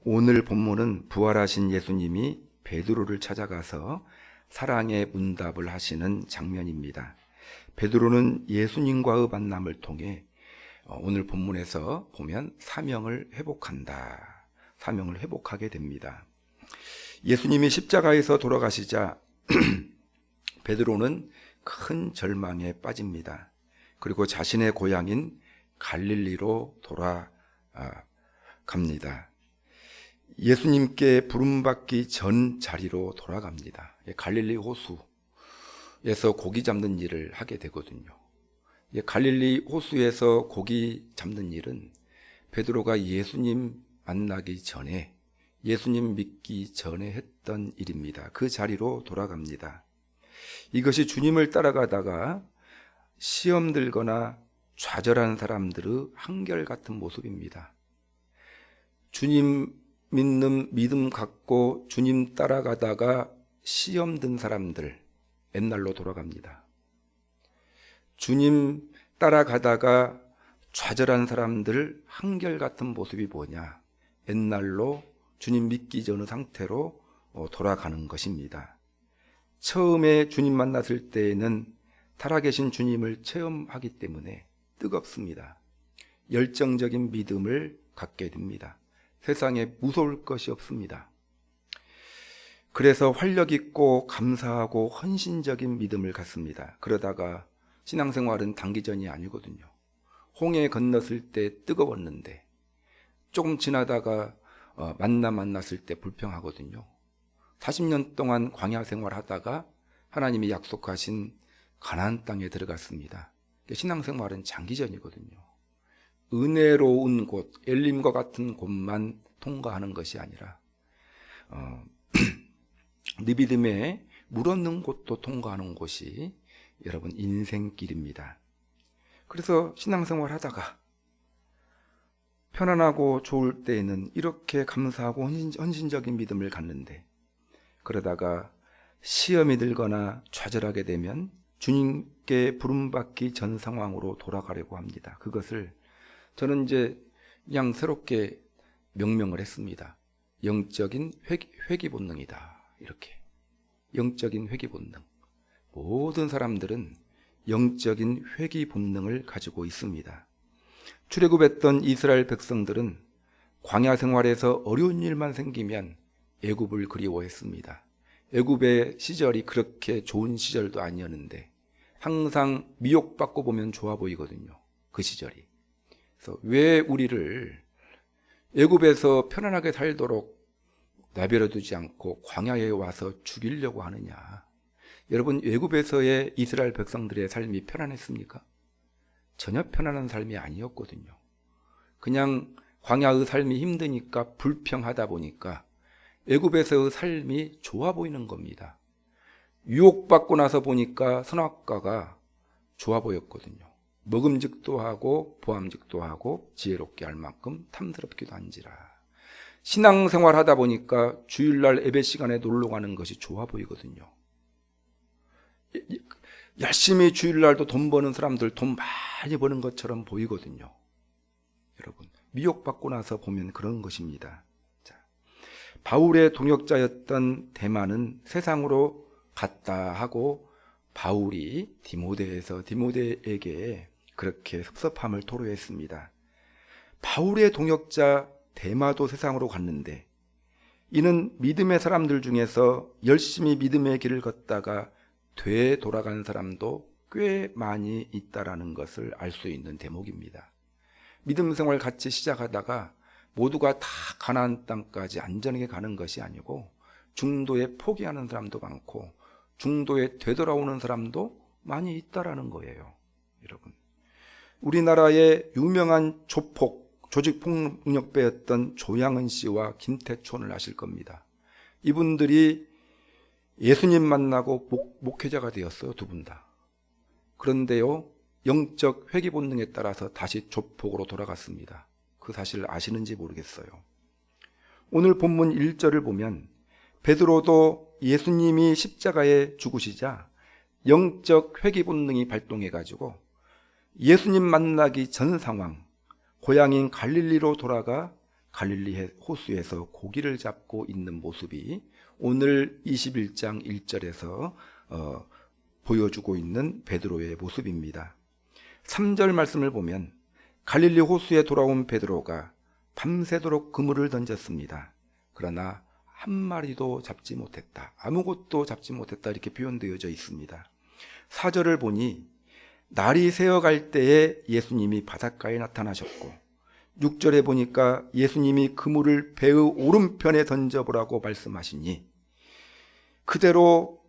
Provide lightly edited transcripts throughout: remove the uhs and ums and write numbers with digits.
오늘 본문은 부활하신 예수님이 베드로를 찾아가서 사랑의 문답을 하시는 장면입니다. 베드로는 예수님과의 만남을 통해 오늘 본문에서 보면 사명을 회복한다. 사명을 회복하게 됩니다. 예수님이 십자가에서 돌아가시자 베드로는 큰 절망에 빠집니다. 그리고 자신의 고향인 갈릴리로 돌아갑니다. 예수님께 부름받기 전 자리로 돌아갑니다. 갈릴리 호수에서 고기 잡는 일을 하게 되거든요. 갈릴리 호수에서 고기 잡는 일은 베드로가 예수님 만나기 전에, 예수님 믿기 전에 했던 일입니다. 그 자리로 돌아갑니다. 이것이 주님을 따라가다가 시험 들거나 좌절한 사람들의 한결같은 모습입니다. 주님 믿는 믿음 갖고 주님 따라가다가 시험 든 사람들 옛날로 돌아갑니다. 주님 따라가다가 좌절한 사람들 한결같은 모습이 뭐냐? 옛날로 주님 믿기 전의 상태로 돌아가는 것입니다. 처음에 주님 만났을 때에는 살아계신 주님을 체험하기 때문에 뜨겁습니다. 열정적인 믿음을 갖게 됩니다. 세상에 무서울 것이 없습니다. 그래서 활력 있고 감사하고 헌신적인 믿음을 갖습니다. 그러다가 신앙생활은 단기전이 아니거든요. 홍해 건넜을 때 뜨거웠는데 조금 지나다가 만났을 때 불평하거든요. 40년 동안 광야 생활하다가 하나님이 약속하신 가나안 땅에 들어갔습니다. 신앙생활은 장기전이거든요. 은혜로운 곳, 엘림과 같은 곳만 통과하는 것이 아니라 느비딤에 물 없는 곳도 통과하는 곳이 여러분 인생길입니다. 그래서 신앙생활 하다가 편안하고 좋을 때에는 이렇게 감사하고 헌신적인 믿음을 갖는데, 그러다가 시험이 들거나 좌절하게 되면 주님께 부름받기 전 상황으로 돌아가려고 합니다. 그것을 저는 이제 그냥 새롭게 명명을 했습니다. 영적인 회귀 본능이다. 이렇게. 영적인 회귀 본능. 모든 사람들은 영적인 회귀 본능을 가지고 있습니다. 출애굽했던 이스라엘 백성들은 광야 생활에서 어려운 일만 생기면 애굽을 그리워했습니다. 애굽의 시절이 그렇게 좋은 시절도 아니었는데 항상 미혹받고 보면 좋아 보이거든요. 그 시절이. 그래서 왜 우리를 애굽에서 편안하게 살도록 내버려 두지 않고 광야에 와서 죽이려고 하느냐. 여러분, 애굽에서의 이스라엘 백성들의 삶이 편안했습니까? 전혀 편안한 삶이 아니었거든요. 그냥 광야의 삶이 힘드니까 불평하다 보니까 애굽에서의 삶이 좋아 보이는 겁니다. 유혹받고 나서 보니까 선악과가 좋아 보였거든요. 먹음직도 하고 보암직도 하고 지혜롭게 할 만큼 탐스럽기도 한지라. 신앙생활 하다 보니까 주일날 예배 시간에 놀러 가는 것이 좋아 보이거든요. 열심히 주일날도 돈 버는 사람들 돈 많이 버는 것처럼 보이거든요. 여러분, 미혹받고 나서 보면 그런 것입니다. 자, 바울의 동역자였던 데마는 세상으로 갔다 하고 바울이 디모데에게 그렇게 섭섭함을 토로했습니다. 바울의 동역자 데마도 세상으로 갔는데 이는 믿음의 사람들 중에서 열심히 믿음의 길을 걷다가 되돌아간 사람도 꽤 많이 있다라는 것을 알 수 있는 대목입니다. 믿음 생활 같이 시작하다가 모두가 다 가나안 땅까지 안전하게 가는 것이 아니고 중도에 포기하는 사람도 많고 중도에 되돌아오는 사람도 많이 있다라는 거예요. 여러분, 우리나라의 유명한 조직폭력배였던 조양은 씨와 김태촌을 아실 겁니다. 이분들이 예수님 만나고 목회자가 되었어요. 두 분 다. 그런데요, 영적 회귀 본능에 따라서 다시 조폭으로 돌아갔습니다. 그 사실을 아시는지 모르겠어요. 오늘 본문 1절을 보면 베드로도 예수님이 십자가에 죽으시자 영적 회귀 본능이 발동해가지고 예수님 만나기 전 상황, 고향인 갈릴리로 돌아가 갈릴리 호수에서 고기를 잡고 있는 모습이 오늘 21장 1절에서 보여주고 있는 베드로의 모습입니다. 3절 말씀을 보면 갈릴리 호수에 돌아온 베드로가 밤새도록 그물을 던졌습니다. 그러나 한 마리도 잡지 못했다. 아무것도 잡지 못했다. 이렇게 표현되어져 있습니다. 4절을 보니 날이 새어갈 때에 예수님이 바닷가에 나타나셨고 6절에 보니까 예수님이 그물을 배의 오른편에 던져보라고 말씀하시니 그대로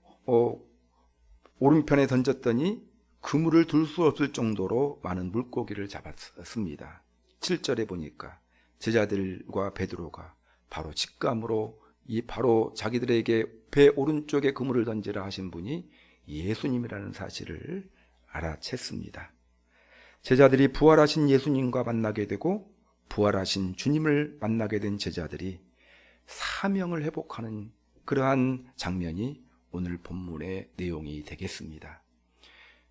오른편에 던졌더니 그물을 둘 수 없을 정도로 많은 물고기를 잡았습니다. 7절에 보니까 제자들과 베드로가 바로 직감으로 바로 자기들에게 배 오른쪽에 그물을 던지라 하신 분이 예수님이라는 사실을 알아챘습니다. 제자들이 부활하신 예수님과 만나게 되고 부활하신 주님을 만나게 된 제자들이 사명을 회복하는 그러한 장면이 오늘 본문의 내용이 되겠습니다.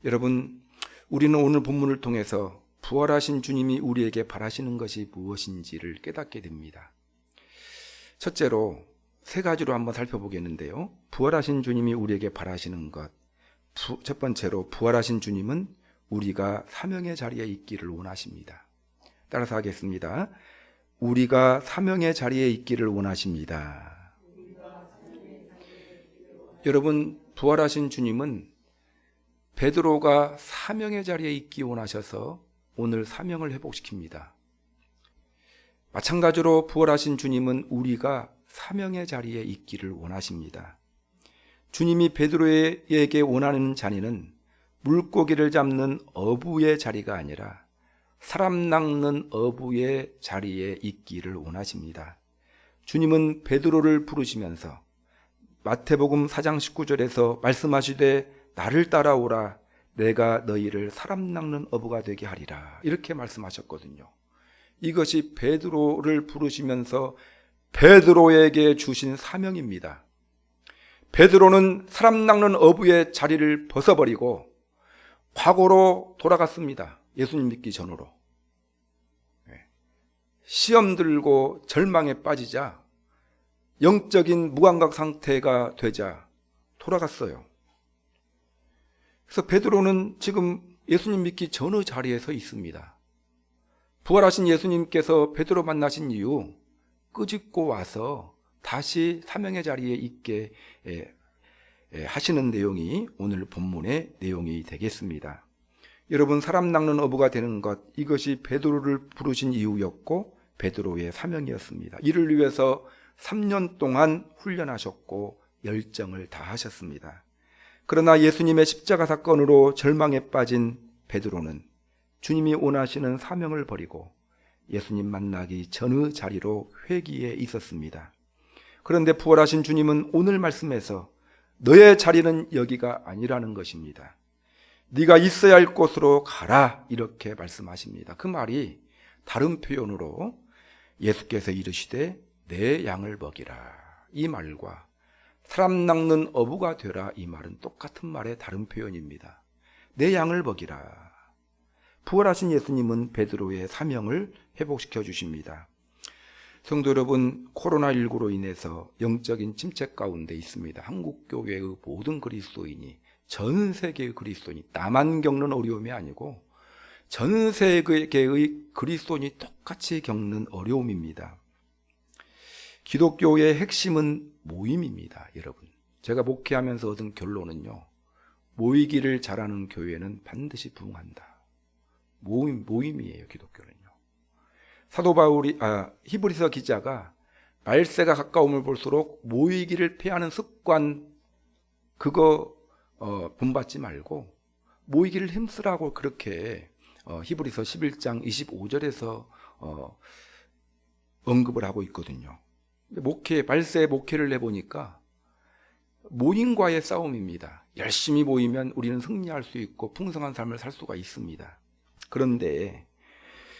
여러분, 우리는 오늘 본문을 통해서 부활하신 주님이 우리에게 바라시는 것이 무엇인지를 깨닫게 됩니다. 첫째로 3가지로 한번 살펴보겠는데요. 부활하신 주님이 우리에게 바라시는 것. 첫 번째로 부활하신 주님은 우리가 사명의 자리에 있기를 원하십니다. 따라서 하겠습니다. 우리가 사명의 자리에 있기를 원하십니다. 여러분, 부활하신 주님은 베드로가 사명의 자리에 있기 원하셔서 오늘 사명을 회복시킵니다. 마찬가지로 부활하신 주님은 우리가 사명의 자리에 있기를 원하십니다. 주님이 베드로에게 원하는 자리는 물고기를 잡는 어부의 자리가 아니라 사람 낚는 어부의 자리에 있기를 원하십니다. 주님은 베드로를 부르시면서 마태복음 4장 19절에서 말씀하시되 나를 따라오라 내가 너희를 사람 낚는 어부가 되게 하리라 이렇게 말씀하셨거든요. 이것이 베드로를 부르시면서 베드로에게 주신 사명입니다. 베드로는 사람 낚는 어부의 자리를 벗어버리고 과거로 돌아갔습니다. 예수님 믿기 전으로. 시험 들고 절망에 빠지자 영적인 무감각 상태가 되자 돌아갔어요. 그래서 베드로는 지금 예수님 믿기 전의 자리에 서 있습니다. 부활하신 예수님께서 베드로 만나신 이후 끄집고 와서 다시 사명의 자리에 있게 하시는 내용이 오늘 본문의 내용이 되겠습니다. 여러분, 사람 낚는 어부가 되는 것, 이것이 베드로를 부르신 이유였고 베드로의 사명이었습니다. 이를 위해서 3년 동안 훈련하셨고 열정을 다하셨습니다. 그러나 예수님의 십자가 사건으로 절망에 빠진 베드로는 주님이 원하시는 사명을 버리고 예수님 만나기 전의 자리로 회귀에 있었습니다. 그런데 부활하신 주님은 오늘 말씀에서 너의 자리는 여기가 아니라는 것입니다. 네가 있어야 할 곳으로 가라 이렇게 말씀하십니다. 그 말이 다른 표현으로 예수께서 이르시되 내 양을 먹이라 이 말과 사람 낚는 어부가 되라 이 말은 똑같은 말의 다른 표현입니다. 내 양을 먹이라. 부활하신 예수님은 베드로의 사명을 회복시켜 주십니다. 성도 여러분, 코로나19로 인해서 영적인 침체 가운데 있습니다. 한국교회의 모든 그리스도인이, 전 세계의 그리스도인이, 나만 겪는 어려움이 아니고 전 세계의 그리스도인이 똑같이 겪는 어려움입니다. 기독교의 핵심은 모임입니다. 여러분, 제가 목회하면서 얻은 결론은요, 모이기를 잘하는 교회는 반드시 부흥한다. 모임이에요. 기독교는요. 사도 바울이 히브리서 기자가 말세가 가까움을 볼수록 모이기를 피하는 습관 그거 본받지 말고 모이기를 힘쓰라고 그렇게 히브리서 11장 25절에서 언급을 하고 있거든요. 말세 목회를 해보니까 모임과의 싸움입니다. 열심히 모이면 우리는 승리할 수 있고 풍성한 삶을 살 수가 있습니다. 그런데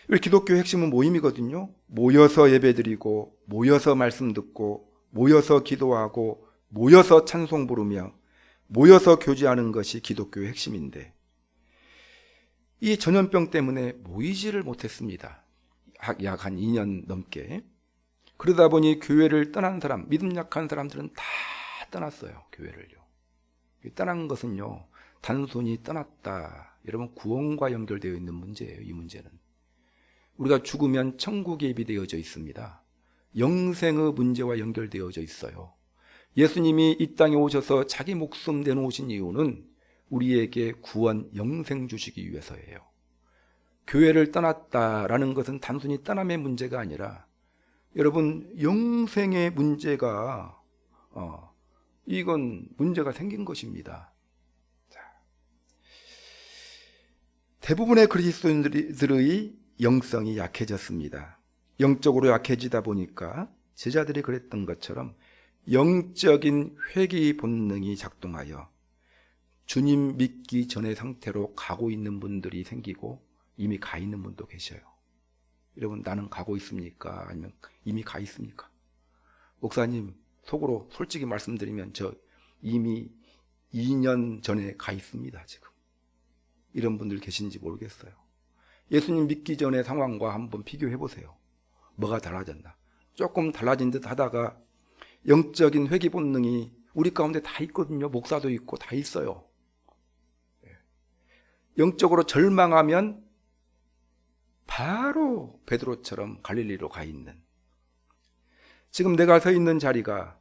우리 기독교 핵심은 모임이거든요. 모여서 예배드리고 모여서 말씀 듣고 모여서 기도하고 모여서 찬송 부르며 모여서 교제하는 것이 기독교의 핵심인데 이 전염병 때문에 모이지를 못했습니다. 약 한 2년 넘게. 그러다 보니 교회를 떠난 사람, 믿음 약한 사람들은 다 떠났어요. 교회를요. 떠난 것은요, 단순히 떠났다. 여러분, 구원과 연결되어 있는 문제예요. 이 문제는 우리가 죽으면 천국 예비되어져 있습니다. 영생의 문제와 연결되어져 있어요. 예수님이 이 땅에 오셔서 자기 목숨 내놓으신 이유는 우리에게 구원, 영생 주시기 위해서예요. 교회를 떠났다라는 것은 단순히 떠남의 문제가 아니라 여러분, 영생의 문제가 이건 문제가 생긴 것입니다. 대부분의 그리스도인들의 영성이 약해졌습니다. 영적으로 약해지다 보니까 제자들이 그랬던 것처럼 영적인 회귀 본능이 작동하여 주님 믿기 전의 상태로 가고 있는 분들이 생기고 이미 가 있는 분도 계셔요. 여러분, 나는 가고 있습니까? 아니면 이미 가 있습니까? 목사님, 속으로 솔직히 말씀드리면 저 이미 2년 전에 가 있습니다. 지금 이런 분들 계신지 모르겠어요. 예수님 믿기 전의 상황과 한번 비교해 보세요. 뭐가 달라졌나? 조금 달라진 듯 하다가 영적인 회귀 본능이 우리 가운데 다 있거든요. 목사도 있고 다 있어요. 영적으로 절망하면 바로 베드로처럼 갈릴리로 가 있는, 지금 내가 서 있는 자리가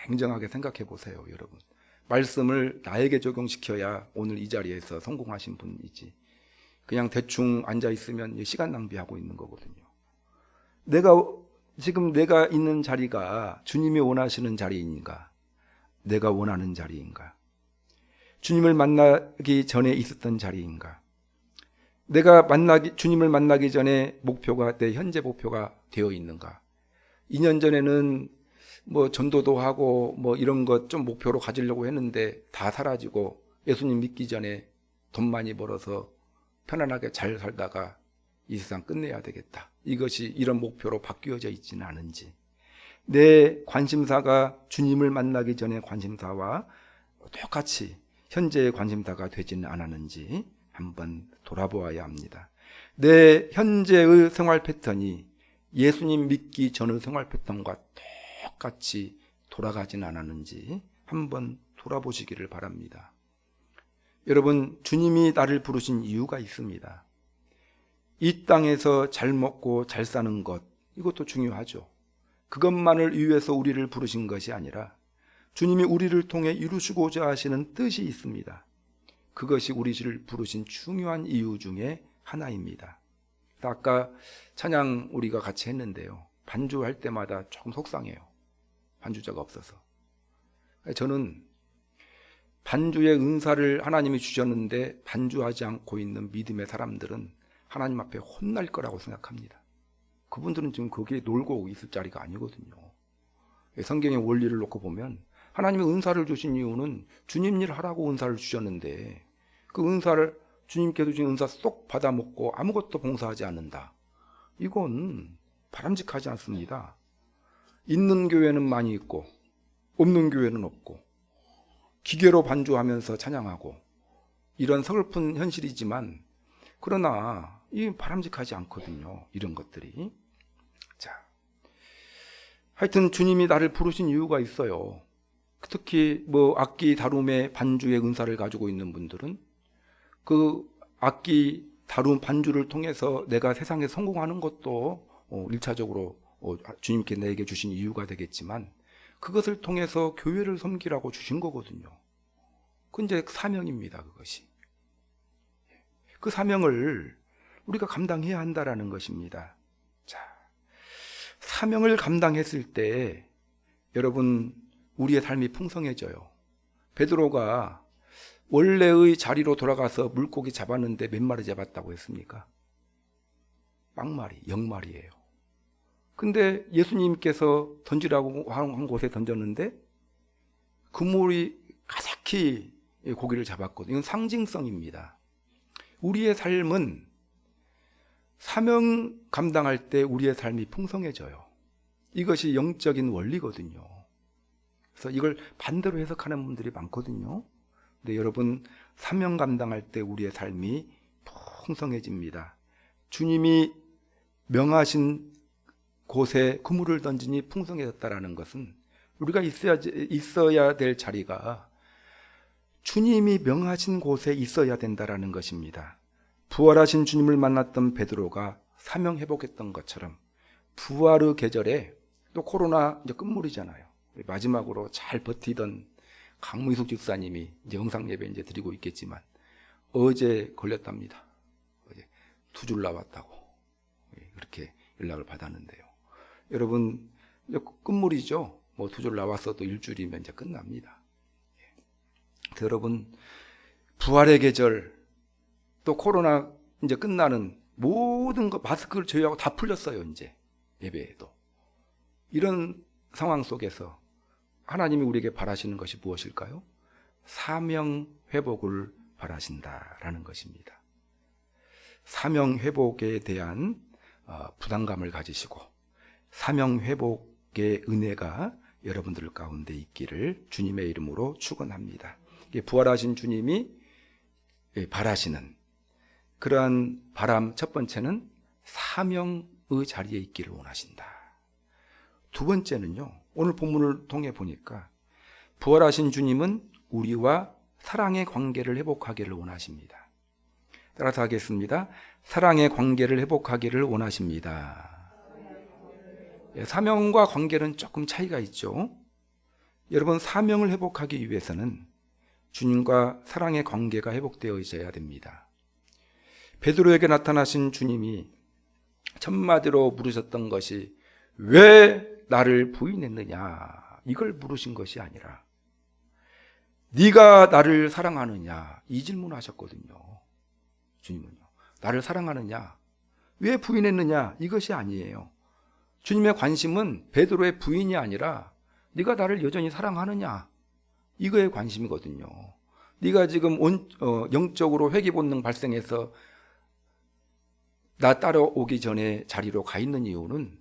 냉정하게 생각해 보세요. 여러분, 말씀을 나에게 적용시켜야 오늘 이 자리에서 성공하신 분이지, 그냥 대충 앉아 있으면 시간 낭비하고 있는 거거든요. 지금 내가 있는 자리가 주님이 원하시는 자리인가? 내가 원하는 자리인가? 주님을 만나기 전에 있었던 자리인가? 내가 주님을 만나기 전에 목표가 내 현재 목표가 되어 있는가? 2년 전에는 뭐 전도도 하고 뭐 이런 것 좀 목표로 가지려고 했는데 다 사라지고 예수님 믿기 전에 돈 많이 벌어서 편안하게 잘 살다가 이 세상 끝내야 되겠다. 이것이 이런 목표로 바뀌어져 있지는 않은지, 내 관심사가 주님을 만나기 전의 관심사와 똑같이 현재의 관심사가 되지는 않았는지 한번 돌아보아야 합니다. 내 현재의 생활 패턴이 예수님 믿기 전의 생활 패턴과 똑같이 돌아가지는 않았는지 한번 돌아보시기를 바랍니다. 여러분, 주님이 나를 부르신 이유가 있습니다. 이 땅에서 잘 먹고 잘 사는 것, 이것도 중요하죠. 그것만을 위해서 우리를 부르신 것이 아니라 주님이 우리를 통해 이루시고자 하시는 뜻이 있습니다. 그것이 우리를 부르신 중요한 이유 중에 하나입니다. 아까 찬양 우리가 같이 했는데요, 반주할 때마다 조금 속상해요. 반주자가 없어서. 저는 반주의 은사를 하나님이 주셨는데 반주하지 않고 있는 믿음의 사람들은 하나님 앞에 혼날 거라고 생각합니다. 그분들은 지금 거기에 놀고 있을 자리가 아니거든요. 성경의 원리를 놓고 보면 하나님이 은사를 주신 이유는 주님 일 하라고 은사를 주셨는데, 그 은사를 주님께서 주신 은사 쏙 받아먹고 아무것도 봉사하지 않는다, 이건 바람직하지 않습니다. 있는 교회는 많이 있고 없는 교회는 없고, 기계로 반주하면서 찬양하고, 이런 서글픈 현실이지만 그러나 이 바람직하지 않거든요. 이런 것들이. 자, 하여튼 주님이 나를 부르신 이유가 있어요. 특히 뭐 악기 다룸의 반주의 은사를 가지고 있는 분들은 그 악기 다룸 반주를 통해서 내가 세상에 성공하는 것도 1차적으로 주님께 내게 주신 이유가 되겠지만, 그것을 통해서 교회를 섬기라고 주신 거거든요. 그 이제 사명입니다. 그것이. 그 사명을 우리가 감당해야 한다라는 것입니다. 자, 사명을 감당했을 때 여러분, 우리의 삶이 풍성해져요. 베드로가 원래의 자리로 돌아가서 물고기 잡았는데 몇 마리 잡았다고 했습니까? 빵마리, 0마리예요. 근데 예수님께서 던지라고 한 곳에 던졌는데 그물이 가득히 고기를 잡았거든요. 이건 상징성입니다. 우리의 삶은 사명 감당할 때 우리의 삶이 풍성해져요. 이것이 영적인 원리거든요. 그래서 이걸 반대로 해석하는 분들이 많거든요. 근데 여러분, 사명 감당할 때 우리의 삶이 풍성해집니다. 주님이 명하신 곳에 그물을 던지니 풍성해졌다라는 것은 우리가 있어야 될 자리가 주님이 명하신 곳에 있어야 된다라는 것입니다. 부활하신 주님을 만났던 베드로가 사명 회복했던 것처럼 부활의 계절에 또 코로나 이제 끝물이잖아요. 마지막으로 잘 버티던 강무희숙 집사님이 이제 영상 예배 이제 드리고 있겠지만 어제 걸렸답니다. 어제 2줄 나왔다고 그렇게 연락을 받았는데요. 여러분 이제 끝물이죠. 뭐 2줄 나왔어도 1줄이면 이제 끝납니다. 그래서 여러분 부활의 계절 또 코로나 이제 끝나는 모든 거 마스크를 제외하고 다 풀렸어요. 이제 예배에도 이런 상황 속에서 하나님이 우리에게 바라시는 것이 무엇일까요? 사명 회복을 바라신다라는 것입니다. 사명 회복에 대한 부담감을 가지시고 사명 회복의 은혜가 여러분들 가운데 있기를 주님의 이름으로 축원합니다. 부활하신 주님이 바라시는 그러한 바람 첫 번째는 사명의 자리에 있기를 원하신다. 두 번째는요, 오늘 본문을 통해 보니까 부활하신 주님은 우리와 사랑의 관계를 회복하기를 원하십니다. 따라서 하겠습니다. 사랑의 관계를 회복하기를 원하십니다. 사명과 관계는 조금 차이가 있죠. 여러분, 사명을 회복하기 위해서는 주님과 사랑의 관계가 회복되어 있어야 됩니다. 베드로에게 나타나신 주님이 첫마디로 물으셨던 것이 왜 나를 부인했느냐, 이걸 물으신 것이 아니라 네가 나를 사랑하느냐, 이 질문을 하셨거든요. 주님은요, 나를 사랑하느냐, 왜 부인했느냐, 이것이 아니에요. 주님의 관심은 베드로의 부인이 아니라 네가 나를 여전히 사랑하느냐, 이거에 관심이거든요. 네가 지금 영적으로 회귀 본능 발생해서 나 따라오기 전에 자리로 가 있는 이유는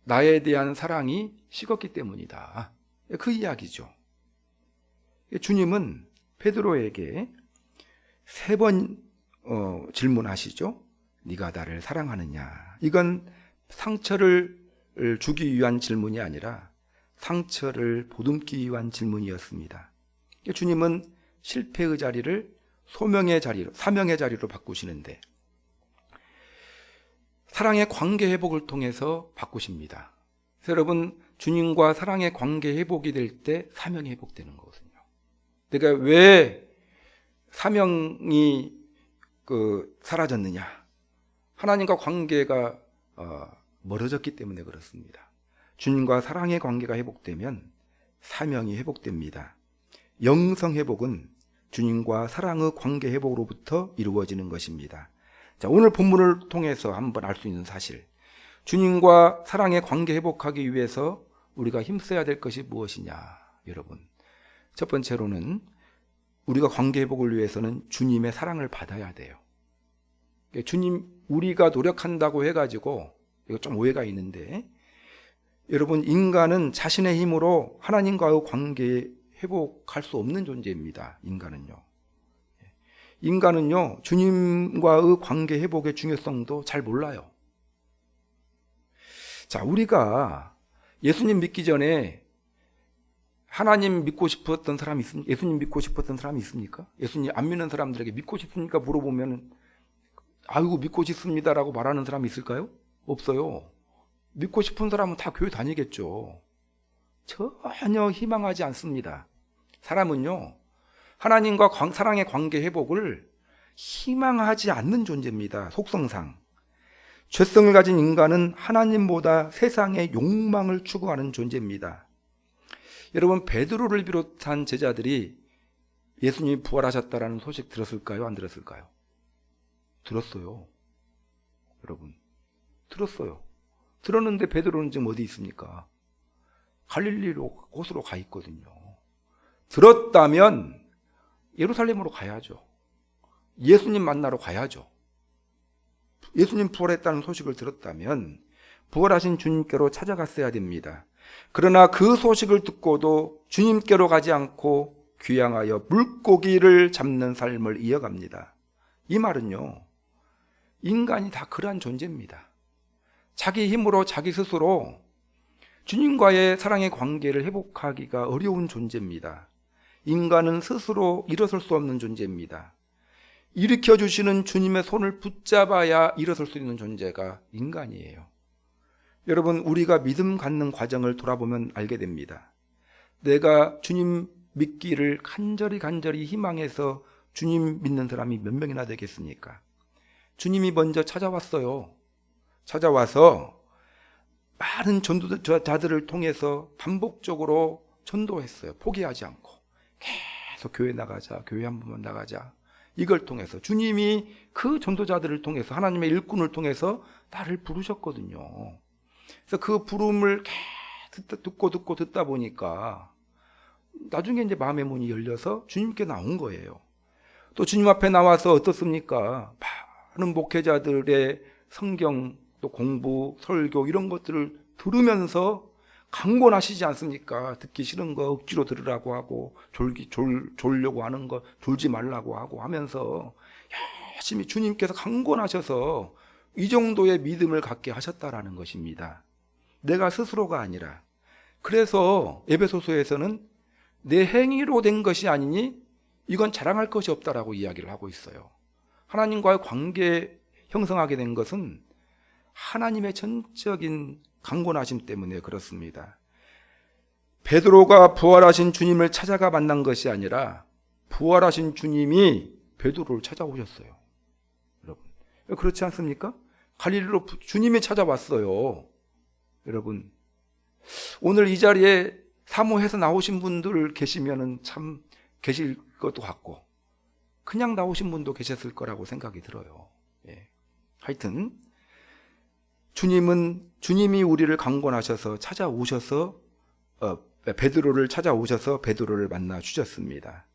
나에 대한 사랑이 식었기 때문이다. 그 이야기죠. 주님은 베드로에게 3번 질문하시죠. 네가 나를 사랑하느냐. 이건 상처를 주기 위한 질문이 아니라 상처를 보듬기 위한 질문이었습니다. 주님은 실패의 자리를 소명의 자리로, 사명의 자리로 바꾸시는데 사랑의 관계 회복을 통해서 바꾸십니다. 그래서 여러분, 주님과 사랑의 관계 회복이 될 때 사명이 회복되는 거거든요. 그러니까 왜 사명이 사라졌느냐? 하나님과 관계가 멀어졌기 때문에 그렇습니다. 주님과 사랑의 관계가 회복되면 사명이 회복됩니다. 영성 회복은 주님과 사랑의 관계 회복으로부터 이루어지는 것입니다. 자, 오늘 본문을 통해서 한번 알 수 있는 사실, 주님과 사랑의 관계 회복하기 위해서 우리가 힘써야 될 것이 무엇이냐, 여러분. 첫 번째로는 우리가 관계 회복을 위해서는 주님의 사랑을 받아야 돼요. 주님, 우리가 노력한다고 해가지고, 이거 좀 오해가 있는데, 여러분, 인간은 자신의 힘으로 하나님과의 관계 회복할 수 없는 존재입니다. 인간은요, 주님과의 관계 회복의 중요성도 잘 몰라요. 자, 우리가 예수님 믿기 전에 하나님 믿고 싶었던 사람이 있습니까? 예수님 믿고 싶었던 사람이 있습니까? 예수님 안 믿는 사람들에게 믿고 싶습니까? 물어보면 아이고 믿고 싶습니다라고 말하는 사람이 있을까요? 없어요. 믿고 싶은 사람은 다 교회 다니겠죠. 전혀 희망하지 않습니다. 사람은요, 하나님과 사랑의 관계 회복을 희망하지 않는 존재입니다. 속성상. 죄성을 가진 인간은 하나님보다 세상의 욕망을 추구하는 존재입니다. 여러분, 베드로를 비롯한 제자들이 예수님이 부활하셨다라는 소식 들었을까요? 안 들었을까요? 들었어요. 여러분, 들었어요. 들었는데 베드로는 지금 어디 있습니까? 갈릴리로 곳으로 가 있거든요. 들었다면 예루살렘으로 가야죠. 예수님 만나러 가야죠. 예수님 부활했다는 소식을 들었다면 부활하신 주님께로 찾아갔어야 됩니다. 그러나 그 소식을 듣고도 주님께로 가지 않고 귀향하여 물고기를 잡는 삶을 이어갑니다. 이 말은요, 인간이 다 그러한 존재입니다. 자기 힘으로 자기 스스로 주님과의 사랑의 관계를 회복하기가 어려운 존재입니다. 인간은 스스로 일어설 수 없는 존재입니다. 일으켜 주시는 주님의 손을 붙잡아야 일어설 수 있는 존재가 인간이에요. 여러분, 우리가 믿음 갖는 과정을 돌아보면 알게 됩니다. 내가 주님 믿기를 간절히 희망해서 주님 믿는 사람이 몇 명이나 되겠습니까? 주님이 먼저 찾아왔어요. 찾아와서 많은 전도자들을 통해서 반복적으로 전도했어요. 포기하지 않고 계속 교회 나가자, 교회 한 번만 나가자. 이걸 통해서 주님이 그 전도자들을 통해서 하나님의 일꾼을 통해서 나를 부르셨거든요. 그래서 그 부름을 계속 듣다 보니까 나중에 이제 마음의 문이 열려서 주님께 나온 거예요. 또 주님 앞에 나와서 어떻습니까? 많은 목회자들의 성경 또 공부, 설교 이런 것들을 들으면서 강권하시지 않습니까? 듣기 싫은 거 억지로 들으라고 하고 졸려고 하는 거 졸지 말라고 하고 하면서 열심히 주님께서 강권하셔서 이 정도의 믿음을 갖게 하셨다라는 것입니다. 내가 스스로가 아니라. 그래서 에베소서에서는 내 행위로 된 것이 아니니 이건 자랑할 것이 없다라고 이야기를 하고 있어요. 하나님과의 관계 형성하게 된 것은 하나님의 전적인 강권하심 때문에 그렇습니다. 베드로가 부활하신 주님을 찾아가 만난 것이 아니라 부활하신 주님이 베드로를 찾아오셨어요. 여러분, 그렇지 않습니까? 갈릴리로 주님이 찾아왔어요. 여러분, 오늘 이 자리에 사모해서 나오신 분들 계시면은 참 계실 것도 같고 그냥 나오신 분도 계셨을 거라고 생각이 들어요. 예. 하여튼 주님이 우리를 강권하셔서 찾아오셔서 베드로를 찾아오셔서 베드로를 만나 주셨습니다.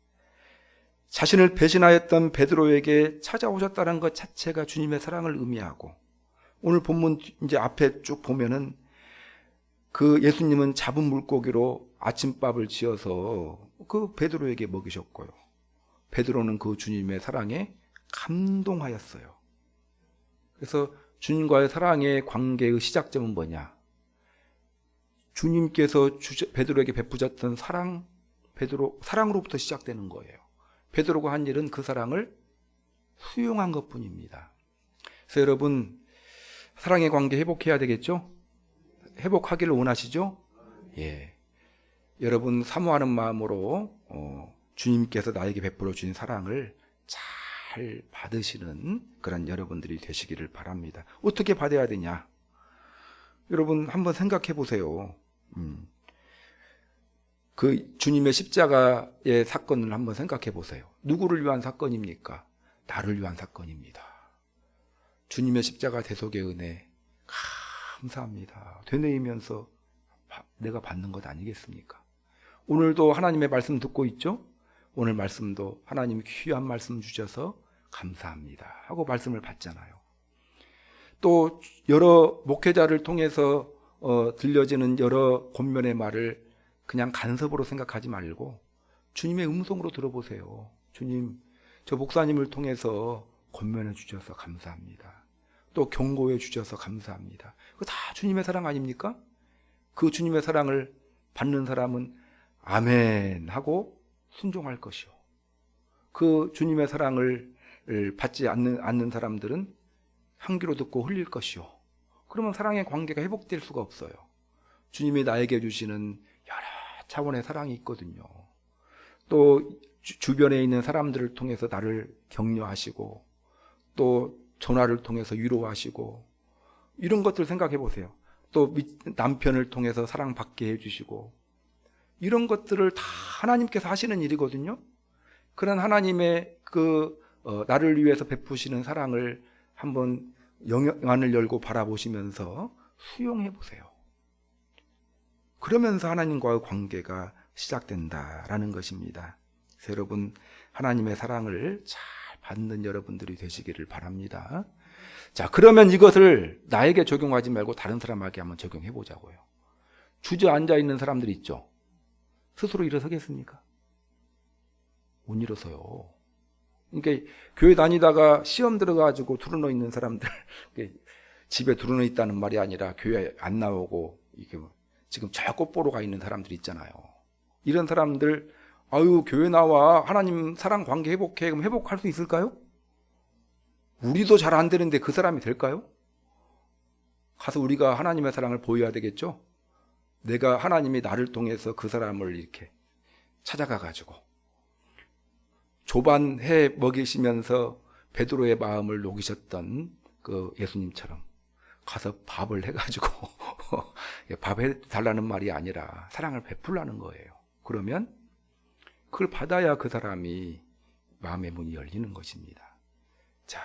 자신을 배신하였던 베드로에게 찾아오셨다는 것 자체가 주님의 사랑을 의미하고, 오늘 본문 이제 앞에 쭉 보면은 그 예수님은 잡은 물고기로 아침밥을 지어서 그 베드로에게 먹이셨고요. 베드로는 그 주님의 사랑에 감동하였어요. 그래서 주님과의 사랑의 관계의 시작점은 뭐냐? 주님께서 베드로에게 베푸셨던 사랑으로부터 시작되는 거예요. 베드로가 한 일은 그 사랑을 수용한 것뿐입니다. 그래서 여러분, 사랑의 관계 회복해야 되겠죠? 회복하기를 원하시죠? 예. 여러분, 사모하는 마음으로 주님께서 나에게 베풀어 주신 사랑을 잘 받으시는 그런 여러분들이 되시기를 바랍니다. 어떻게 받아야 되냐? 여러분 한번 생각해 보세요. 그 주님의 십자가의 사건을 한번 생각해 보세요. 누구를 위한 사건입니까? 나를 위한 사건입니다. 주님의 십자가 대속의 은혜 감사합니다. 되뇌이면서 내가 받는 것 아니겠습니까? 오늘도 하나님의 말씀 듣고 있죠? 오늘 말씀도 하나님이 귀한 말씀 주셔서 감사합니다 하고 말씀을 받잖아요. 또 여러 목회자를 통해서 들려지는 여러 권면의 말을 그냥 간섭으로 생각하지 말고 주님의 음성으로 들어보세요. 주님, 저 목사님을 통해서 권면해 주셔서 감사합니다. 또 경고해 주셔서 감사합니다. 그거 다 주님의 사랑 아닙니까? 그 주님의 사랑을 받는 사람은 아멘 하고 순종할 것이요. 그 주님의 사랑을 받지 않는 사람들은 한 귀로 듣고 흘릴 것이요. 그러면 사랑의 관계가 회복될 수가 없어요. 주님이 나에게 주시는 여러 차원의 사랑이 있거든요. 또 주변에 있는 사람들을 통해서 나를 격려하시고 또 전화를 통해서 위로하시고 이런 것들 생각해 보세요. 또 남편을 통해서 사랑받게 해주시고 이런 것들을 다 하나님께서 하시는 일이거든요. 그런 하나님의 나를 위해서 베푸시는 사랑을 한번 영안을 열고 바라보시면서 수용해 보세요. 그러면서 하나님과의 관계가 시작된다라는 것입니다. 그래서 여러분, 하나님의 사랑을 잘 받는 여러분들이 되시기를 바랍니다. 자, 그러면 이것을 나에게 적용하지 말고 다른 사람에게 한번 적용해 보자고요. 주저앉아 있는 사람들 있죠? 스스로 일어서겠습니까? 못 일어서요. 그러니까 교회 다니다가 시험 들어가지고 드러누워 있는 사람들 집에 들어놓 있다는 말이 아니라 교회 안 나오고 이게 지금 저 꽃 보러 가 있는 사람들 있잖아요. 이런 사람들 아유 교회 나와 하나님 사랑 관계 회복해. 그럼 회복할 수 있을까요? 우리도 잘 안 되는데 그 사람이 될까요? 가서 우리가 하나님의 사랑을 보여야 되겠죠? 내가 하나님이 나를 통해서 그 사람을 이렇게 찾아가 가지고 조반해 먹이시면서 베드로의 마음을 녹이셨던 그 예수님처럼 가서 밥을 해가지고 밥 해달라는 말이 아니라 사랑을 베풀라는 거예요. 그러면 그걸 받아야 그 사람이 마음의 문이 열리는 것입니다. 자,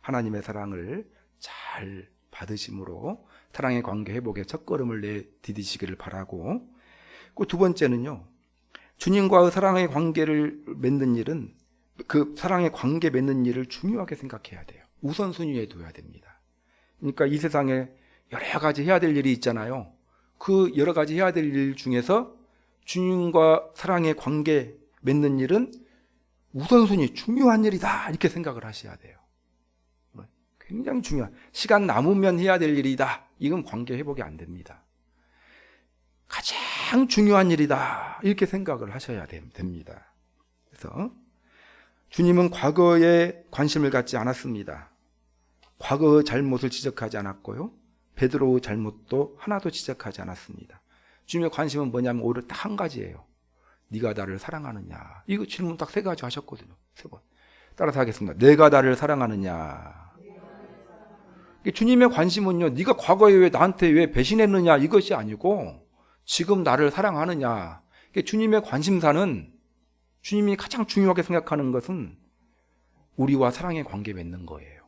하나님의 사랑을 잘 받으심으로 사랑의 관계 회복에 첫걸음을 내디디시기를 바라고, 그 두 번째는요, 주님과의 사랑의 관계를 맺는 일은 그 사랑의 관계 맺는 일을 중요하게 생각해야 돼요. 우선순위에 둬야 됩니다. 그러니까 이 세상에 여러 가지 해야 될 일이 있잖아요. 그 여러 가지 해야 될 일 중에서 주님과 사랑의 관계 맺는 일은 우선순위 중요한 일이다 이렇게 생각을 하셔야 돼요. 굉장히 중요한, 시간 남으면 해야 될 일이다, 이건 관계 회복이 안 됩니다. 가장 중요한 일이다 이렇게 생각을 하셔야 됩니다. 그래서 주님은 과거에 관심을 갖지 않았습니다. 과거의 잘못을 지적하지 않았고요, 베드로의 잘못도 하나도 지적하지 않았습니다. 주님의 관심은 뭐냐면 오히려 딱 한 가지예요. 네가 나를 사랑하느냐. 이거 질문 딱 3가지 하셨거든요. 3번. 따라서 하겠습니다. 내가 나를 사랑하느냐. 주님의 관심은요, 네가 과거에 왜 나한테 왜 배신했느냐 이것이 아니고 지금 나를 사랑하느냐. 주님의 관심사는, 주님이 가장 중요하게 생각하는 것은 우리와 사랑의 관계 맺는 거예요.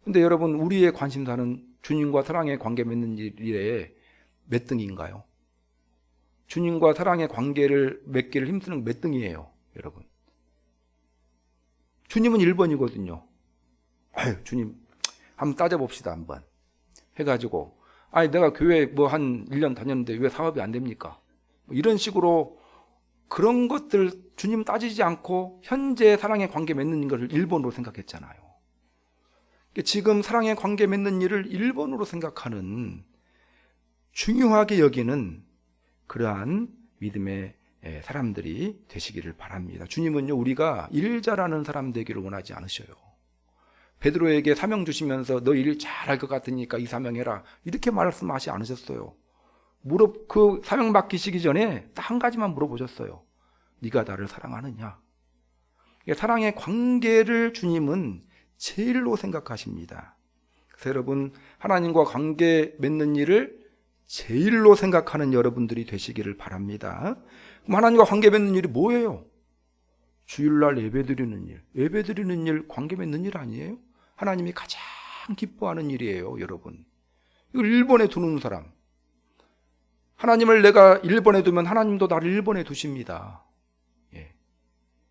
근데 여러분, 우리의 관심사는 주님과 사랑의 관계 맺는 일에 몇 등인가요? 주님과 사랑의 관계를 맺기를 힘쓰는 몇 등이에요, 여러분? 주님은 1번이거든요. 아유, 주님, 한번 따져봅시다, 한번. 해가지고, 아니, 내가 교회 뭐 한 1년 다녔는데 왜 사업이 안 됩니까? 이런 식으로 그런 것들 주님 따지지 않고 현재 사랑의 관계 맺는 것을 1번으로 생각했잖아요. 지금 사랑의 관계 맺는 일을 1번으로 생각하는, 중요하게 여기는 그러한 믿음의 사람들이 되시기를 바랍니다. 주님은요, 우리가 일 잘하는 사람 되기를 원하지 않으셔요. 베드로에게 사명 주시면서 너 일 잘할 것 같으니까 이 사명해라 이렇게 말씀하지 않으셨어요. 그 사명 맡기시기 전에 딱 한 가지만 물어보셨어요. 네가 나를 사랑하느냐. 사랑의 관계를 주님은 제일로 생각하십니다. 그래서 여러분, 하나님과 관계 맺는 일을 제일로 생각하는 여러분들이 되시기를 바랍니다. 그럼 하나님과 관계 맺는 일이 뭐예요? 주일날 예배드리는 일. 예배드리는 일 관계 맺는 일 아니에요? 하나님이 가장 기뻐하는 일이에요, 여러분. 이걸 1번에 두는 사람. 하나님을 내가 1번에 두면 하나님도 나를 1번에 두십니다.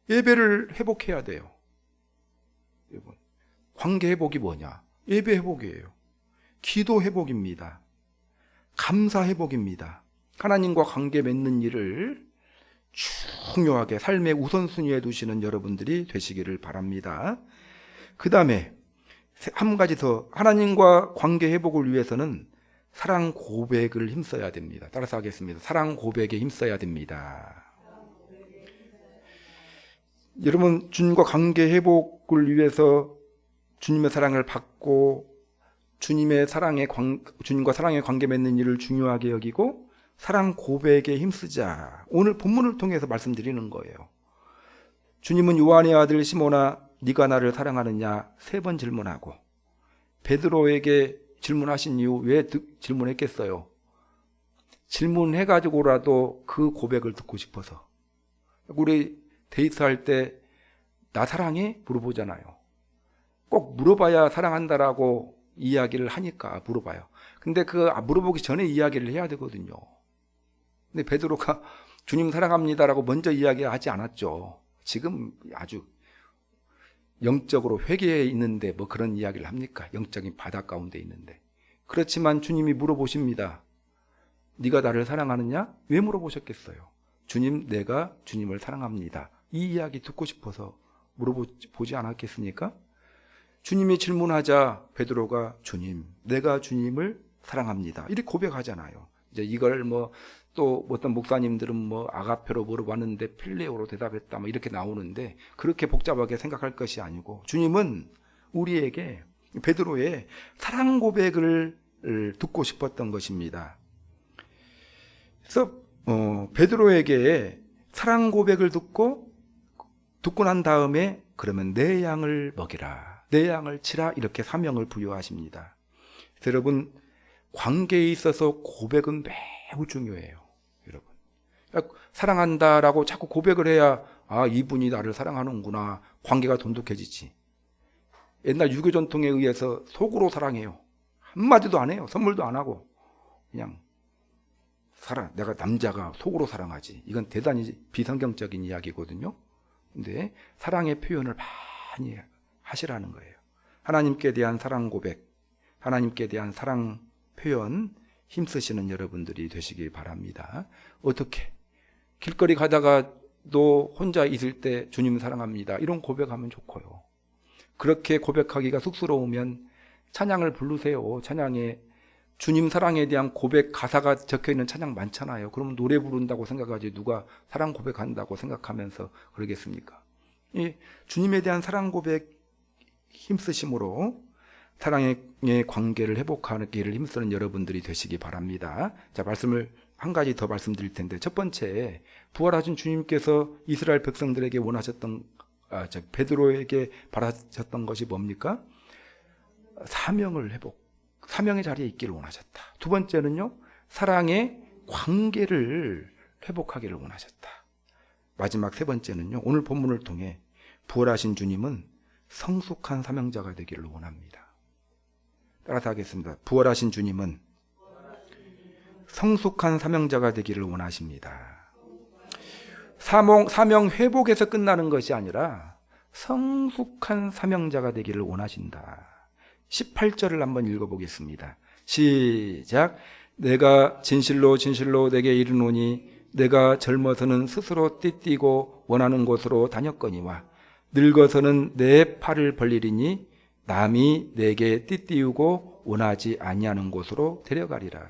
예배를 회복해야 돼요. 여러분, 관계 회복이 뭐냐? 예배 회복이에요. 기도 회복입니다. 감사 회복입니다. 하나님과 관계 맺는 일을 중요하게 삶의 우선순위에 두시는 여러분들이 되시기를 바랍니다. 그 다음에 한 가지 더, 하나님과 관계 회복을 위해서는 사랑 고백을 힘써야 됩니다. 따라서 하겠습니다. 사랑 고백에 힘써야 됩니다. 여러분, 주님과 관계 회복을 위해서 주님의 사랑을 받고 주님과 사랑의 관계 맺는 일을 중요하게 여기고 사랑 고백에 힘쓰자. 오늘 본문을 통해서 말씀드리는 거예요. 주님은 요한의 아들 시몬아 네가 나를 사랑하느냐 3번 질문하고, 베드로에게 질문하신 이유 왜 질문했겠어요? 질문해가지고라도 그 고백을 듣고 싶어서. 우리 데이트할 때 나 사랑해? 물어보잖아요. 꼭 물어봐야 사랑한다라고 이야기를 하니까 물어봐요. 근데 물어보기 전에 이야기를 해야 되거든요. 근데 베드로가 주님 사랑합니다라고 먼저 이야기하지 않았죠. 지금 아주 영적으로 회개해 있는데 뭐 그런 이야기를 합니까? 영적인 바다 가운데 있는데. 그렇지만 주님이 물어보십니다. 네가 나를 사랑하느냐? 왜 물어보셨겠어요? 주님, 내가 주님을 사랑합니다. 이 이야기 듣고 싶어서 물어보지 않았겠습니까? 주님이 질문하자 베드로가 주님, 내가 주님을 사랑합니다. 이렇게 고백하잖아요. 이제 이걸 또 어떤 목사님들은 아가페로 물어봤는데 필레오로 대답했다 이렇게 나오는데 그렇게 복잡하게 생각할 것이 아니고 주님은 우리에게 베드로의 사랑 고백을 듣고 싶었던 것입니다. 그래서 베드로에게 사랑 고백을 듣고 난 다음에 그러면 내 양을 먹이라, 내 양을 치라 이렇게 사명을 부여하십니다. 여러분, 관계에 있어서 고백은 매우 중요해요. 여러분, 사랑한다라고 자꾸 고백을 해야 이분이 나를 사랑하는구나, 관계가 돈독해지지. 옛날 유교 전통에 의해서 속으로 사랑해요. 한마디도 안 해요. 선물도 안 하고 그냥 내가 남자가 속으로 사랑하지. 이건 대단히 비성경적인 이야기거든요. 근데 사랑의 표현을 많이 하시라는 거예요. 하나님께 대한 사랑 고백, 하나님께 대한 사랑 표현 힘쓰시는 여러분들이 되시기 바랍니다. 어떻게? 길거리 가다가도 혼자 있을 때 주님 사랑합니다, 이런 고백하면 좋고요. 그렇게 고백하기가 쑥스러우면 찬양을 부르세요. 찬양에 주님 사랑에 대한 고백 가사가 적혀있는 찬양 많잖아요. 그러면 노래 부른다고 생각하지 누가 사랑 고백한다고 생각하면서 그러겠습니까? 주님에 대한 사랑 고백 힘쓰심으로 사랑의 관계를 회복하기를 힘쓰는 여러분들이 되시기 바랍니다. 자, 말씀을 한 가지 더 말씀드릴 텐데, 첫 번째, 부활하신 주님께서 이스라엘 백성들에게 원하셨던 베드로에게 바라셨던 것이 뭡니까? 사명을 사명의 자리에 있기를 원하셨다. 두 번째는요, 사랑의 관계를 회복하기를 원하셨다. 마지막 세 번째는요, 오늘 본문을 통해 부활하신 주님은 성숙한 사명자가 되기를 원합니다. 따라서 하겠습니다. 부활하신 주님은 성숙한 사명자가 되기를 원하십니다. 사명 회복에서 끝나는 것이 아니라 성숙한 사명자가 되기를 원하신다. 18절을 한번 읽어보겠습니다. 시작. 내가 진실로 진실로 내게 이르노니 내가 젊어서는 스스로 띠띠고 원하는 곳으로 다녔거니와 늙어서는 내 팔을 벌리리니 남이 내게 띠띠우고 원하지 아니하는 곳으로 데려가리라.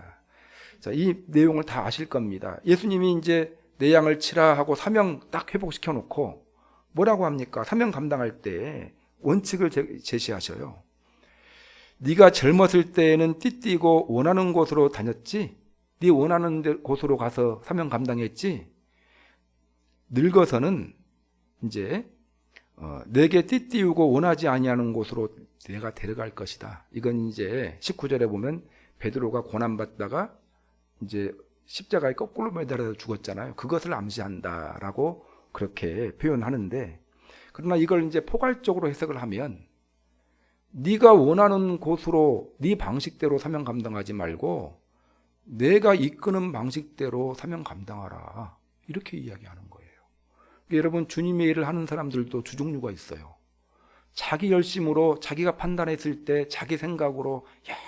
자, 이 내용을 다 아실 겁니다. 예수님이 이제 내 양을 치라 하고 사명 딱 회복시켜 놓고 뭐라고 합니까? 사명 감당할 때 원칙을 제시하셔요. 네가 젊었을 때에는 띠띠고 원하는 곳으로 다녔지? 네 원하는 곳으로 가서 사명 감당했지? 늙어서는 이제 내게 띠띠우고 원하지 아니하는 곳으로 내가 데려갈 것이다. 이건 이제 19절에 보면 베드로가 고난받다가 이제 십자가에 거꾸로 매달려서 죽었잖아요. 그것을 암시한다라고 그렇게 표현하는데, 그러나 이걸 이제 포괄적으로 해석을 하면 네가 원하는 곳으로 네 방식대로 사명 감당하지 말고 내가 이끄는 방식대로 사명 감당하라, 이렇게 이야기하는 거예요. 여러분, 주님의 일을 하는 사람들도 두 종류가 있어요. 자기 열심으로 자기가 판단했을 때 자기 생각으로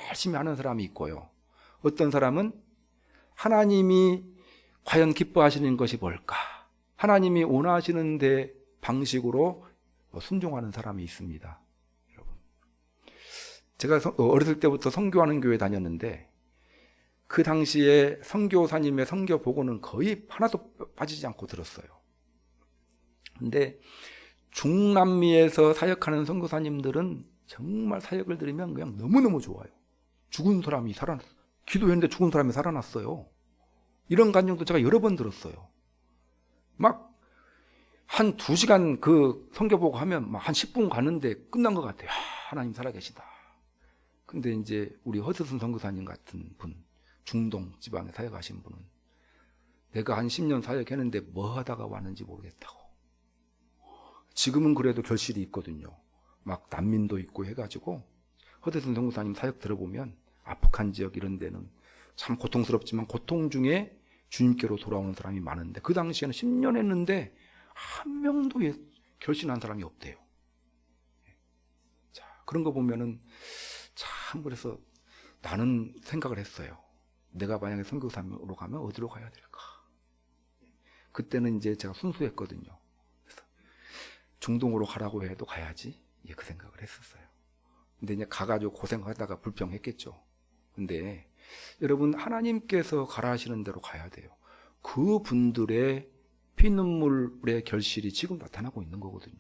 열심히 하는 사람이 있고요. 어떤 사람은 하나님이 과연 기뻐하시는 것이 뭘까? 하나님이 원하시는 데 방식으로 순종하는 사람이 있습니다. 여러분, 제가 어렸을 때부터 선교하는 교회 다녔는데 그 당시에 선교사님의 선교 보고는 거의 하나도 빠지지 않고 들었어요. 근데 중남미에서 사역하는 선교사님들은 정말 사역을 들으면 그냥 너무너무 좋아요. 죽은 사람이 기도했는데 죽은 사람이 살아났어요. 이런 간증도 제가 여러 번 들었어요. 막 한 2시간 그 선교 보고 하면 막 한 10분 가는데 끝난 것 같아요. 하나님 살아계시다. 근데 이제 우리 허드슨 선교사님 같은 분, 중동 지방에 사역하신 분은 내가 한 10년 사역했는데 뭐 하다가 왔는지 모르겠다고. 지금은 그래도 결실이 있거든요. 막 난민도 있고 해가지고 허드슨 선교사님 사역 들어보면 아프간 지역 이런 데는 참 고통스럽지만 고통 중에 주님께로 돌아오는 사람이 많은데 그 당시에는 10년 했는데 한 명도 결신한 사람이 없대요. 자, 그런 거 보면은 참, 그래서 나는 생각을 했어요. 내가 만약에 선교사로 가면 어디로 가야 될까? 그때는 이제 제가 순수했거든요. 그래서 중동으로 가라고 해도 가야지, 그 생각을 했었어요. 근데 이제 가가지고 고생하다가 불평했겠죠. 근데 여러분, 하나님께서 가라 하시는 대로 가야 돼요. 그 분들의 피눈물의 결실이 지금 나타나고 있는 거거든요.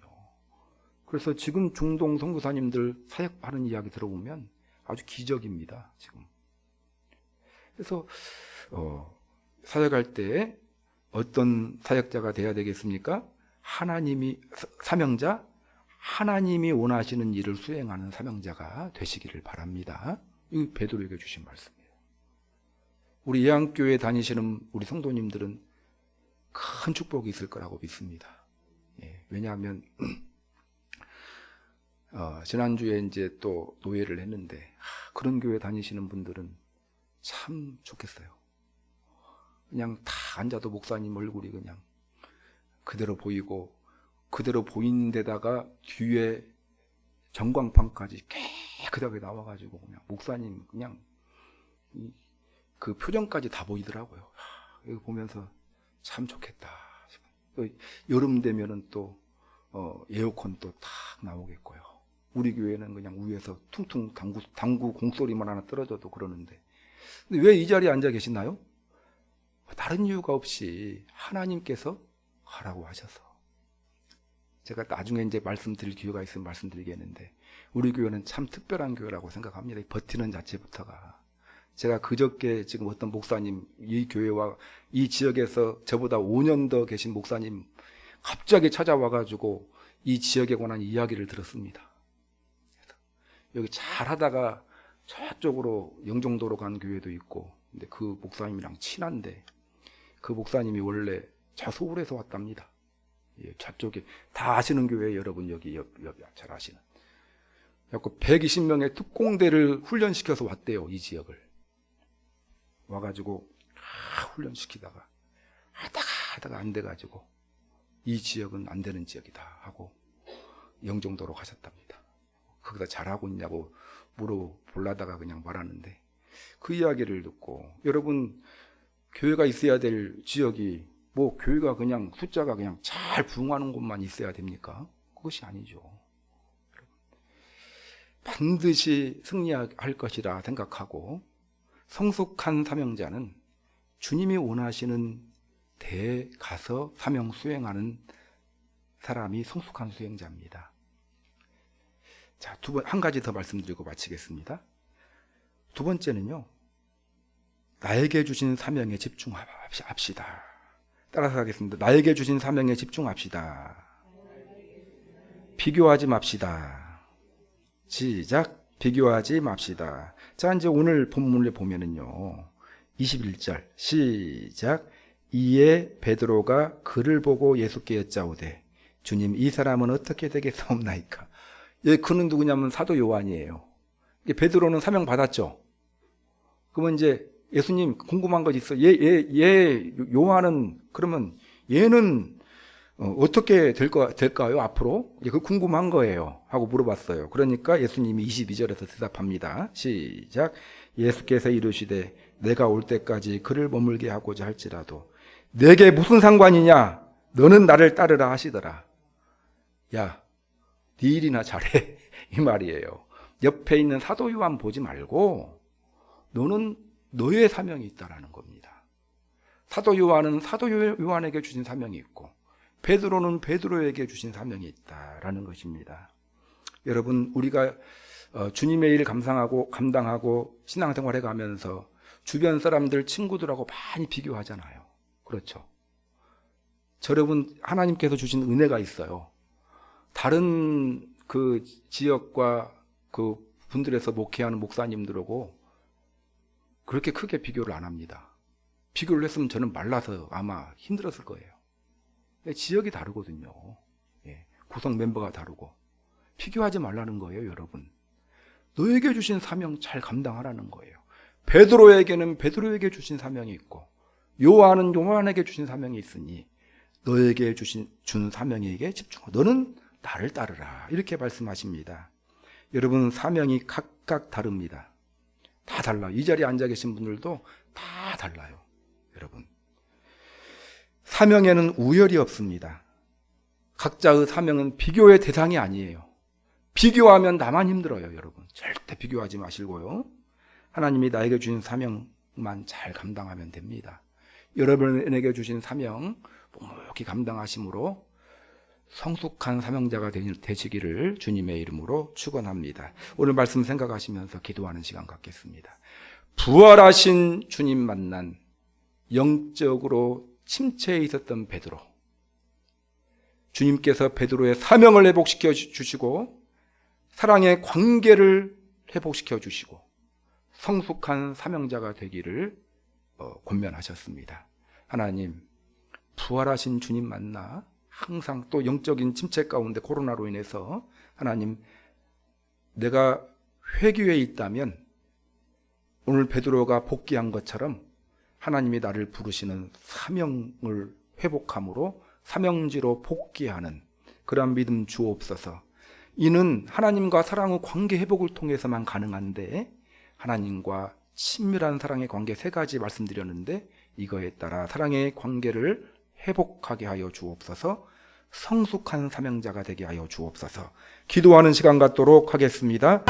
그래서 지금 중동 선교사님들 사역하는 이야기 들어보면 아주 기적입니다, 지금. 그래서 사역할 때 어떤 사역자가 돼야 되겠습니까? 하나님이 사명자, 하나님이 원하시는 일을 수행하는 사명자가 되시기를 바랍니다. 이 베드로에게 주신 말씀이에요. 우리 예안교회 다니시는 우리 성도님들은 큰 축복이 있을 거라고 믿습니다. 예, 왜냐하면 지난주에 이제 또 노예를 했는데 그런 교회 다니시는 분들은 참 좋겠어요. 그냥 다 앉아도 목사님 얼굴이 그냥 그대로 보이고, 그대로 보이는 데다가 뒤에 전광판까지 깨끗하게 나와가지고 그냥 목사님 그냥 그 표정까지 다 보이더라고요. 이거 보면서 참 좋겠다. 또 여름 되면은 또 에어컨 또 탁 나오겠고요. 우리 교회는 그냥 위에서 퉁퉁 당구 공소리만 하나 떨어져도 그러는데, 근데 왜 이 자리에 앉아 계시나요? 다른 이유가 없이 하나님께서 하라고 하셔서. 제가 나중에 이제 말씀드릴 기회가 있으면 말씀드리겠는데, 우리 교회는 참 특별한 교회라고 생각합니다. 버티는 자체부터가. 제가 그저께 지금 어떤 목사님, 이 교회와 이 지역에서 저보다 5년 더 계신 목사님 갑자기 찾아와가지고 이 지역에 관한 이야기를 들었습니다. 여기 잘 하다가 저쪽으로 영종도로 간 교회도 있고, 근데 그 목사님이랑 친한데 그 목사님이 원래 저 서울에서 왔답니다. 예, 저쪽에 다 아시는 교회, 여러분 여기 옆 잘 아시는. 그래서 120명의 특공대를 훈련시켜서 왔대요, 이 지역을. 와가지고 훈련시키다가 하다가 안 돼가지고 이 지역은 안 되는 지역이다 하고 영종도로 가셨답니다. 거기다 잘하고 있냐고 물어보려다가 그냥 말하는데, 그 이야기를 듣고, 여러분 교회가 있어야 될 지역이 뭐 교회가 그냥 숫자가 그냥 잘 부흥하는 곳만 있어야 됩니까? 그것이 아니죠. 반드시 승리할 것이라 생각하고, 성숙한 사명자는 주님이 원하시는 데에 가서 사명 수행하는 사람이 성숙한 수행자입니다. 자, 한 가지 더 말씀드리고 마치겠습니다. 두 번째는요, 나에게 주신 사명에 집중합시다. 따라서 하겠습니다. 나에게 주신 사명에 집중합시다. 비교하지 맙시다. 시작. 비교하지 맙시다. 자, 이제 오늘 본문을 보면은요, 21절 시작. 이에 베드로가 그를 보고 예수께 여짜오되 주님, 이 사람은 어떻게 되겠사옵나이까? 그는 누구냐면 사도 요한이에요. 베드로는 사명 받았죠. 그러면 이제 예수님, 궁금한 것 있어. 요한은 그러면 얘는 어떻게 될까요 앞으로? 그 궁금한 거예요 하고 물어봤어요. 그러니까 예수님이 22절에서 대답합니다. 시작. 예수께서 이르시되 내가 올 때까지 그를 머물게 하고자 할지라도 내게 무슨 상관이냐? 너는 나를 따르라 하시더라. 야, 네 일이나 잘해 이 말이에요. 옆에 있는 사도 요한 보지 말고 너는 너의 사명이 있다라는 겁니다. 사도 요한은 사도 요한에게 주신 사명이 있고, 베드로는 베드로에게 주신 사명이 있다라는 것입니다. 여러분, 우리가 주님의 일 감당하고 신앙생활해 가면서 주변 사람들, 친구들하고 많이 비교하잖아요. 그렇죠? 여러분, 하나님께서 주신 은혜가 있어요. 다른 그 지역과 그 분들에서 목회하는 목사님들하고 그렇게 크게 비교를 안 합니다. 비교를 했으면 저는 말라서 아마 힘들었을 거예요. 지역이 다르거든요. 구성 멤버가 다르고. 비교하지 말라는 거예요, 여러분. 너에게 주신 사명 잘 감당하라는 거예요. 베드로에게는 베드로에게 주신 사명이 있고, 요한은 요한에게 주신 사명이 있으니 너에게 준 사명에게 집중하라. 너는 나를 따르라. 이렇게 말씀하십니다. 여러분, 사명이 각각 다릅니다. 다 달라요. 이 자리에 앉아 계신 분들도 다 달라요. 여러분, 사명에는 우열이 없습니다. 각자의 사명은 비교의 대상이 아니에요. 비교하면 나만 힘들어요, 여러분. 절대 비교하지 마시고요. 하나님이 나에게 주신 사명만 잘 감당하면 됩니다. 여러분에게 주신 사명 묵묵히 감당하심으로 성숙한 사명자가 되시기를 주님의 이름으로 축원합니다. 오늘 말씀 생각하시면서 기도하는 시간 갖겠습니다. 부활하신 주님 만난 영적으로 침체에 있었던 베드로, 주님께서 베드로의 사명을 회복시켜 주시고 사랑의 관계를 회복시켜 주시고 성숙한 사명자가 되기를 권면하셨습니다. 하나님, 부활하신 주님 만나 항상 또 영적인 침체 가운데 코로나로 인해서 하나님, 내가 회귀에 있다면 오늘 베드로가 복귀한 것처럼 하나님이 나를 부르시는 사명을 회복함으로 사명지로 복귀하는 그러한 믿음 주옵소서. 이는 하나님과 사랑의 관계 회복을 통해서만 가능한데, 하나님과 친밀한 사랑의 관계 3가지 말씀드렸는데 이거에 따라 사랑의 관계를 회복하게 하여 주옵소서. 성숙한 사명자가 되게 하여 주옵소서. 기도하는 시간 갖도록 하겠습니다.